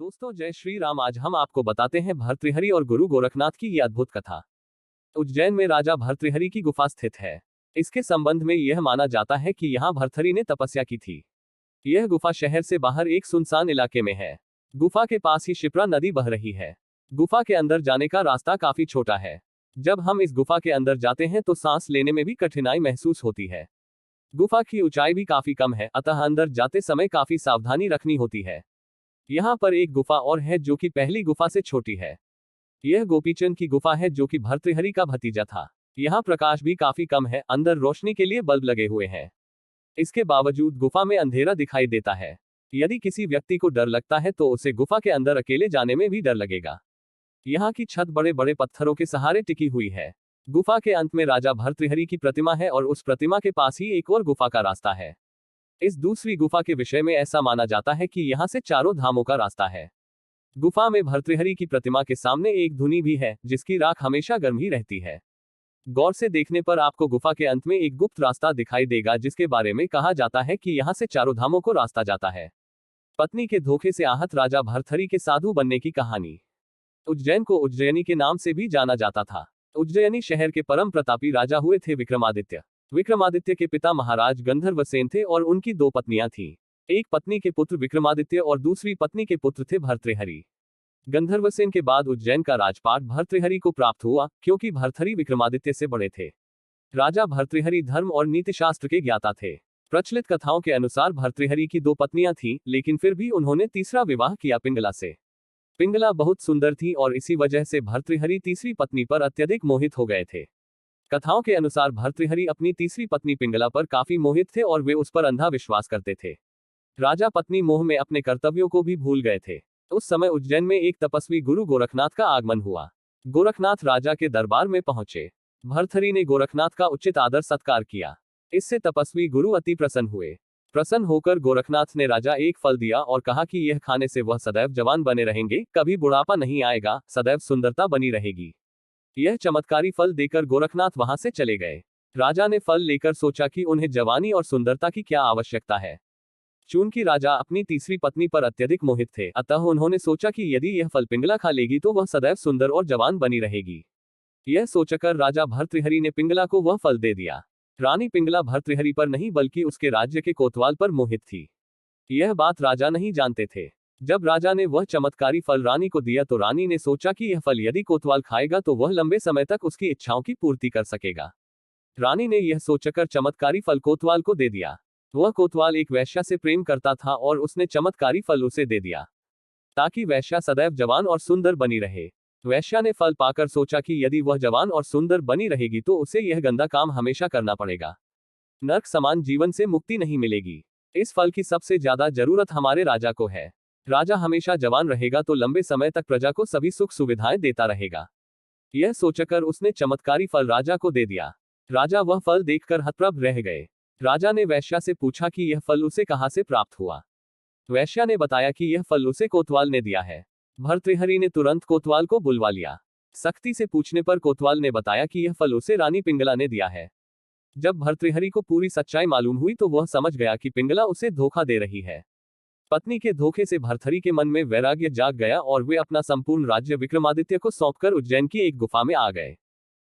दोस्तों जय श्री राम। आज हम आपको बताते हैं भर्तृहरि और गुरु गोरखनाथ की ये अद्भुत कथा। उज्जैन में राजा भर्तृहरि की गुफा स्थित है। इसके संबंध में यह माना जाता है कि यहाँ भर्तृहरि ने तपस्या की थी। यह गुफा शहर से बाहर एक सुनसान इलाके में है। गुफा के पास ही शिप्रा नदी बह रही है। गुफा के अंदर जाने का रास्ता काफी छोटा है। जब हम इस गुफा के अंदर जाते हैं तो सांस लेने में भी कठिनाई महसूस होती है। गुफा की ऊंचाई भी काफी कम है, अतः अंदर जाते समय काफी सावधानी रखनी होती है। यहाँ पर एक गुफा और है जो कि पहली गुफा से छोटी है। यह गोपीचंद की गुफा है जो कि भर्तृहरि का भतीजा था। यहाँ प्रकाश भी काफी कम है, अंदर रोशनी के लिए बल्ब लगे हुए हैं। इसके बावजूद गुफा में अंधेरा दिखाई देता है। यदि किसी व्यक्ति को डर लगता है तो उसे गुफा के अंदर अकेले जाने में भी डर लगेगा। यहाँ की छत बड़े बड़े पत्थरों के सहारे टिकी हुई है। गुफा के अंत में राजा भर्तृहरि की प्रतिमा है और उस प्रतिमा के पास ही एक और गुफा का रास्ता है। इस दूसरी गुफा के विषय में ऐसा माना जाता है कि यहाँ से चारों धामों का रास्ता है। गुफा में भर्तृहरि की प्रतिमा के सामने एक धुनी भी है जिसकी राख हमेशा गर्म ही रहती है। गौर से देखने पर आपको गुफा के अंत में एक गुप्त रास्ता दिखाई देगा जिसके बारे में कहा जाता है कि यहाँ से चारों धामों को रास्ता जाता है। पत्नी के धोखे से आहत राजा भर्तृहरि के साधु बनने की कहानी। उज्जैन को उज्जयिनी के नाम से भी जाना जाता था। उज्जयिनी शहर के परम प्रतापी राजा हुए थे विक्रमादित्य। विक्रमादित्य के पिता महाराज गंधर्वसेन थे और उनकी दो पत्नियां थीं। एक पत्नी के पुत्र विक्रमादित्य और दूसरी पत्नी के पुत्र थे भर्तृहरि। गंधर्वसेन के बाद उज्जैन का राजपाट भर्तृहरि को प्राप्त हुआ क्योंकि भर्तृहरि विक्रमादित्य से बड़े थे। राजा भर्तृहरि धर्म और नीतिशास्त्र के ज्ञाता थे। प्रचलित कथाओं के अनुसार भर्तृहरि की दो पत्नियां थीं, लेकिन फिर भी उन्होंने तीसरा विवाह किया पिंगला से। पिंगला बहुत सुंदर थी और इसी वजह से भर्तृहरि तीसरी पत्नी पर अत्यधिक मोहित हो गए थे। कथाओं के अनुसार भर्तृहरि अपनी तीसरी पत्नी पिंगला पर काफी मोहित थे और वे उस पर अंधा विश्वास करते थे। राजा पत्नी मोह में अपने कर्तव्यों को भी भूल गए थे। उस समय उज्जैन में एक तपस्वी गुरु गोरखनाथ का आगमन हुआ। गोरखनाथ राजा के दरबार में पहुंचे। भर्तृहरि ने गोरखनाथ का उचित आदर सत्कार किया। इससे तपस्वी गुरु अति प्रसन्न हुए। प्रसन्न होकर गोरखनाथ ने राजा एक फल दिया और कहा कि यह खाने से वह सदैव जवान बने रहेंगे, कभी बुढ़ापा नहीं आएगा, सदैव सुंदरता बनी रहेगी। यह चमत्कारी फल देकर गोरखनाथ वहां से चले गए। राजा ने फल लेकर सोचा कि उन्हें जवानी और सुंदरता की क्या आवश्यकता है। चूंकि राजा अपनी तीसरी पत्नी पर अत्यधिक मोहित थे, अतः उन्होंने सोचा कि यदि यह फल पिंगला खा लेगी तो वह सदैव सुंदर और जवान बनी रहेगी। यह सोचकर राजा भर्तृहरि ने पिंगला को वह फल दे दिया। रानी पिंगला भर्तृहरि पर नहीं बल्कि उसके राज्य के कोतवाल पर मोहित थी। यह बात राजा नहीं जानते थे। जब राजा ने वह चमत्कारी फल रानी को दिया तो रानी ने सोचा कि यह फल यदि कोतवाल खाएगा तो वह लंबे समय तक उसकी इच्छाओं की पूर्ति कर सकेगा। रानी ने यह सोचकर चमत्कारी फल कोतवाल को दे दिया। वह कोतवाल एक वैश्या से प्रेम करता था और उसने चमत्कारी फल उसे दे दिया ताकि वैश्या सदैव जवान और सुंदर बनी रहे। वैश्या ने फल पाकर सोचा कि यदि वह जवान और सुंदर बनी रहेगी तो उसे यह गंदा काम हमेशा करना पड़ेगा। नरक समान जीवन से मुक्ति नहीं मिलेगी। इस फल की सबसे ज्यादा जरूरत हमारे राजा को है। राजा हमेशा जवान रहेगा तो लंबे समय तक प्रजा को सभी सुख सुविधाएं देता रहेगा। यह सोचकर उसने चमत्कारी फल राजा को दे दिया। राजा वह फल देखकर हतप्रभ रह गए। राजा ने वैश्या से पूछा कि यह फल उसे कहां से प्राप्त हुआ। वैश्या ने बताया कि यह फल उसे कोतवाल ने दिया है। भर्तृहरि ने तुरंत कोतवाल को बुलवा लिया। सख्ती से पूछने पर कोतवाल ने बताया कि यह फल उसे रानी पिंगला ने दिया है। जब भर्तृहरि को पूरी सच्चाई मालूम हुई तो वह समझ गया कि पिंगला उसे धोखा दे रही है। पत्नी के धोखे से भर्तृहरि के मन में वैराग्य जाग गया और वे अपना संपूर्ण राज्य विक्रमादित्य को सौंपकर उज्जैन की एक गुफा में आ गए।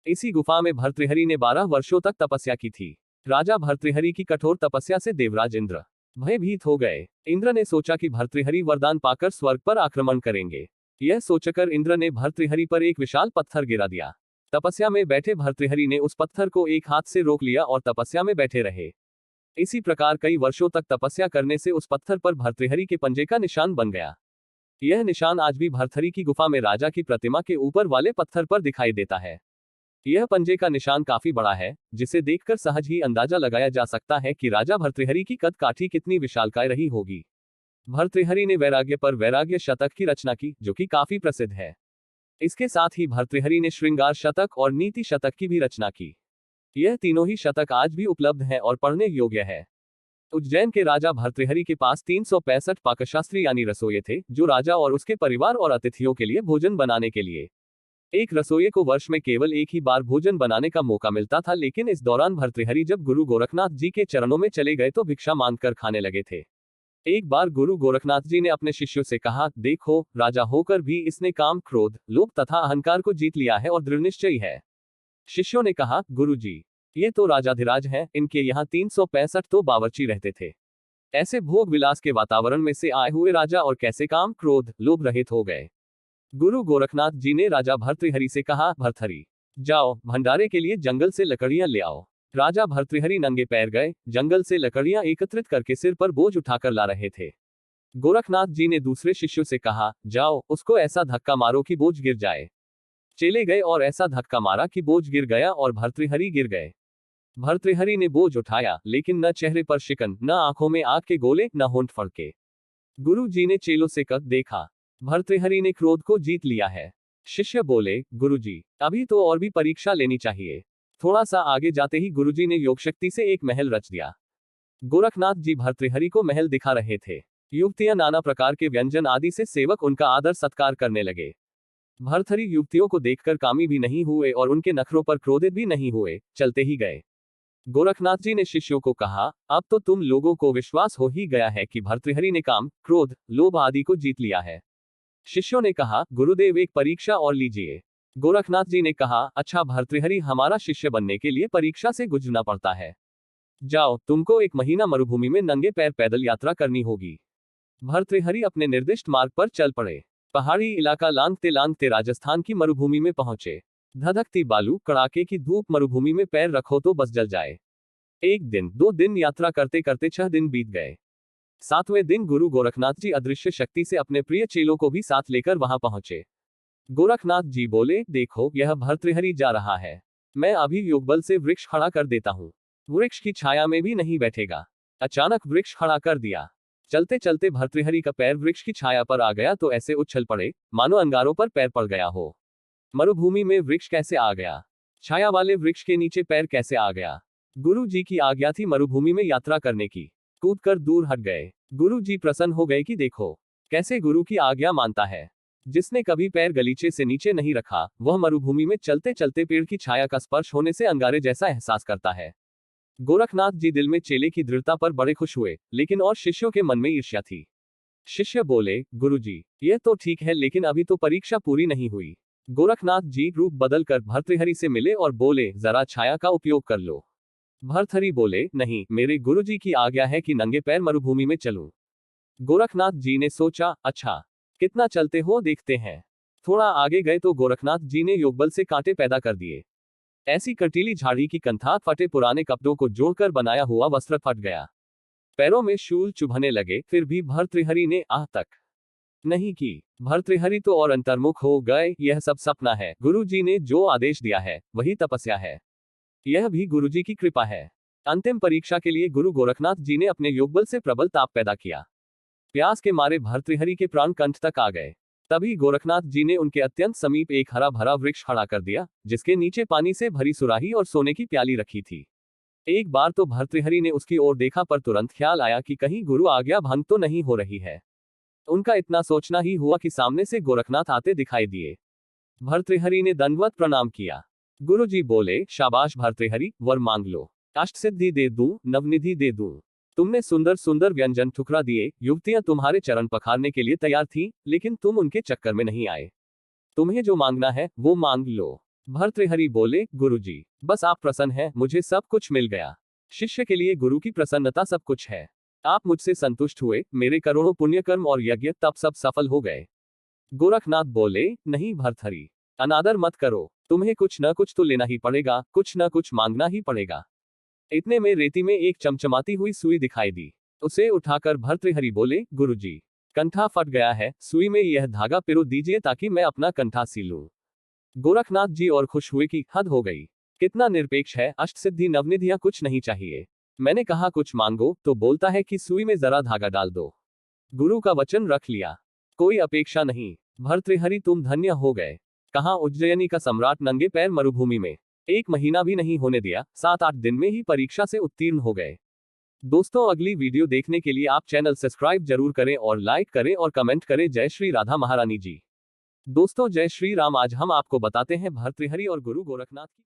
इसी गुफा में भर्तृहरि ने 12 वर्षों तक तपस्या की थी। राजा भर्तृहरि की कठोर तपस्या से देवराज इंद्र भयभीत हो गए। इंद्र ने सोचा कि भर्तृहरि वरदान पाकर स्वर्ग पर आक्रमण करेंगे। यह सोचकर इंद्र ने भर्तृहरि पर एक विशाल पत्थर गिरा दिया। तपस्या में बैठे भर्तृहरि ने उस पत्थर को एक हाथ से रोक लिया और तपस्या में बैठे रहे। इसी प्रकार कई वर्षों तक तपस्या करने से उस पत्थर पर भर्तृहरि के पंजे का निशान बन गया। यह निशान आज भी भर्तृहरि की गुफा में राजा की प्रतिमा के ऊपर वाले पत्थर पर दिखाई देता है। यह पंजे का निशान काफी बड़ा है, जिसे देखकर सहज ही अंदाजा लगाया जा सकता है कि राजा भर्तृहरि की कद काठी कितनी विशालकाय रही होगी। भर्तृहरि ने वैराग्य पर वैराग्य शतक की रचना की, जो कि काफी प्रसिद्ध है। इसके साथ ही भर्तृहरि ने श्रृंगार शतक और नीति शतक की भी रचना की। यह तीनों ही शतक आज भी उपलब्ध हैं और पढ़ने योग्य है। उज्जैन के राजा भर्तृहरि के पास 365 पाकशास्त्री यानी रसोइये थे, जो राजा और उसके परिवार और अतिथियों के लिए भोजन बनाने के लिए। एक रसोइये को वर्ष में केवल एक ही बार भोजन बनाने का मौका मिलता था, लेकिन इस दौरान भर्तृहरि जब गुरु गोरखनाथ जी के चरणों में चले गए तो भिक्षा मांगकर खाने लगे थे। एक बार गुरु गोरखनाथ जी ने अपने शिष्यों से कहा, देखो, राजा होकर भी इसने काम, क्रोध, लोभ तथा अहंकार को जीत लिया है और दृढ़ निश्चयी है। शिष्यों ने कहा, गुरु जी, ये तो राजाधिराज हैं, इनके यहाँ 365 तो बावर्ची रहते थे। ऐसे भोग विलास के वातावरण में से आए हुए राजा और कैसे काम, क्रोध, लोभ रहित हो गए। गुरु गोरखनाथ जी ने राजा भर्तृहरि से कहा, भर्तृहरि, जाओ, भंडारे के लिए जंगल से लकड़ियां ले आओ। राजा भर्तृहरि नंगे पैर गए, जंगल से लकड़ियां एकत्रित करके सिर पर बोझ उठाकर ला रहे थे। गोरखनाथ जी ने दूसरे शिष्यों से कहा, जाओ, उसको ऐसा धक्का मारो कि बोझ गिर जाए। चले गए और ऐसा धक्का मारा कि बोझ गिर गया और भर्तृहरि गिर गए। भर्तृहरि ने बोझ उठाया, लेकिन न चेहरे पर शिकन, न आंखों में आग के गोले, न होंठ फड़के। गुरु जी ने चेलों से कहा, देखा, भर्तृहरि ने क्रोध को जीत लिया है। शिष्य बोले, गुरुजी, अभी तो और भी परीक्षा लेनी चाहिए। थोड़ा सा आगे जाते ही गुरुजी ने योग शक्ति से एक महल रच दिया। गोरखनाथ जी भर्तृहरि को महल दिखा रहे थे। युवतियां नाना प्रकार के व्यंजन आदि से सेवक उनका आदर सत्कार करने लगे। भर्तृहरि युवतियों को देखकर कामी भी नहीं हुए और उनके नखरों पर क्रोधित भी नहीं हुए, चलते ही गए। गोरखनाथ जी ने शिष्यों को कहा, अब तो तुम लोगों को विश्वास हो ही गया है कि भर्तृहरि ने काम, क्रोध, लोभ आदि को जीत लिया है। शिष्यों ने कहा, गुरुदेव, एक परीक्षा और लीजिए। गोरखनाथ जी ने कहा, अच्छा भर्तृहरि, हमारा शिष्य बनने के लिए परीक्षा से गुजरना पड़ता है। जाओ, तुमको 1 महीना मरुभूमि में नंगे पैर पैदल यात्रा करनी होगी। भर्तृहरि अपने निर्दिष्ट मार्ग पर चल पड़े। पहाड़ी इलाका लांघते लांघते राजस्थान की मरुभूमि में पहुंचे। धधकती बालू, कड़ाके की धूप, मरुभूमि में पैर रखो तो बस जल जाए। 1 दिन, 2 दिन यात्रा करते करते 6 दिन बीत गए। 7वें दिन गुरु गोरखनाथ जी अदृश्य शक्ति से अपने प्रिय चेलों को भी साथ लेकर वहां पहुंचे। गोरखनाथ जी बोले, देखो, यह भर्तृहरि जा रहा है। मैं अभी योगबल से वृक्ष खड़ा कर देता हूं। वृक्ष की छाया में भी नहीं बैठेगा। अचानक वृक्ष खड़ा कर दिया। चलते चलते भर्तृहरि का पैर वृक्ष की छाया पर आ गया तो ऐसे उछल पड़े, मानो अंगारों पर पैर पड़ गया हो। मरुभूमि में वृक्ष कैसे आ गया? छाया वाले वृक्ष के नीचे पैर कैसे आ गया? गुरु जी की आज्ञा थी मरुभूमि में यात्रा करने की। कूदकर दूर हट गए। गुरु जी प्रसन्न हो गए कि देखो, कैसे गुरु की आज्ञा मानता है। जिसने कभी पैर गलीचे से नीचे नहीं रखा, वह मरुभूमि में चलते चलते पेड़ की छाया का स्पर्श होने से अंगारे जैसा एहसास करता है। गोरखनाथ जी दिल में चेले की दृढ़ता पर बड़े खुश हुए, लेकिन और शिष्यों के मन में ईर्ष्या थी। शिष्य बोले, गुरु जी, यह तो ठीक है, लेकिन अभी तो परीक्षा पूरी नहीं हुई। गोरखनाथ जी रूप बदलकर भर्तृहरि से मिले और बोले, जरा छाया का उपयोग कर लो। भर्तृहरि बोले, नहीं, मेरे गुरुजी की आज्ञा है कि नंगे पैर मरुभूमि में चलूं। गोरखनाथ जी ने सोचा, अच्छा, कितना चलते हो देखते हैं। थोड़ा आगे गए तो गोरखनाथ जी ने योगबल से कांटे पैदा कर दिए। ऐसी कटीली झाड़ी की कंथा फटे पुराने कपड़ों को जोड़कर बनाया हुआ वस्त्र फट गया। पैरों में शूल चुभने लगे, फिर भी भर्तृहरि ने आह तक नहीं की। भर्तृहरि तो और अंतर्मुख हो गए, यह सब सपना है। गुरु जी ने जो आदेश दिया है वही तपस्या है। यह भी गुरुजी की कृपा है। अंतिम परीक्षा के लिए गुरु गोरखनाथ जी ने अपने योगबल से प्रबल ताप पैदा किया। प्यास के मारे भर्तृहरि के प्राण कंठ तक आ गए। तभी गोरखनाथ जी ने उनके अत्यंत समीप एक हरा भरा वृक्ष खड़ा कर दिया, जिसके नीचे पानी से भरी सुराही और सोने की प्याली रखी थी। एक बार तो भर्तृहरि ने उसकी ओर देखा, पर तुरंत ख्याल आया कि कहीं गुरु आज्ञा भंग तो नहीं हो रही है। उनका इतना सोचना ही हुआ कि सामने से गोरखनाथ आते दिखाई दिए। भर्तृहरि ने दंडवत प्रणाम किया। गुरु जी बोले, शाबाश भर्तृहरि, वर मांग लो। अष्ट सिद्धि दे दूं, नवनिधि दे दूं। तुमने सुंदर सुंदर व्यंजन ठुकरा दिए, युवतियां तुम्हारे चरण पखारने के लिए तैयार थीं, लेकिन तुम उनके चक्कर में नहीं आए। तुम्हें जो मांगना है वो मांग लो। भर्तृहरि बोले, गुरुजी, बस आप प्रसन्न हैं, मुझे सब कुछ मिल गया। शिष्य के लिए गुरु की प्रसन्नता सब कुछ है। आप मुझसे संतुष्ट हुए, मेरे करोड़ों पुण्यकर्म और यज्ञ तप सब सफल हो गए। गोरखनाथ बोले, नहीं भर्तृहरि, अनादर मत करो। तुम्हें कुछ न कुछ तो लेना ही पड़ेगा, कुछ न कुछ मांगना ही पड़ेगा। इतने में रेती में एक चमचमाती हुई सुई दिखाई दी। उसे उठाकर भर्तृहरि बोले, गुरुजी, कंठा फट गया है, सुई में यह धागा पिरो दीजिए ताकि मैं अपना कंठा सी लूं। गोरखनाथ जी और खुश हुए कि हद हो गई। कितना निरपेक्ष है, अष्टसिद्धि नवनिधियां कुछ नहीं चाहिए। मैंने कहा कुछ मांगो तो बोलता है कि सुई में जरा धागा डाल दो। गुरु का वचन रख लिया, कोई अपेक्षा नहीं। भर्तृहरि तुम धन्य हो गए। कहां उज्जयिनी का सम्राट नंगे पैर मरुभूमि में। 1 महीना भी नहीं होने दिया, 7-8 दिन में ही परीक्षा से उत्तीर्ण हो गए। दोस्तों, अगली वीडियो देखने के लिए आप चैनल सब्सक्राइब जरूर करें और लाइक करें और कमेंट करें। जय श्री राधा महारानी जी। दोस्तों, जय श्री राम। आज हम आपको बताते हैं भर्तृहरि और गुरु गोरखनाथ की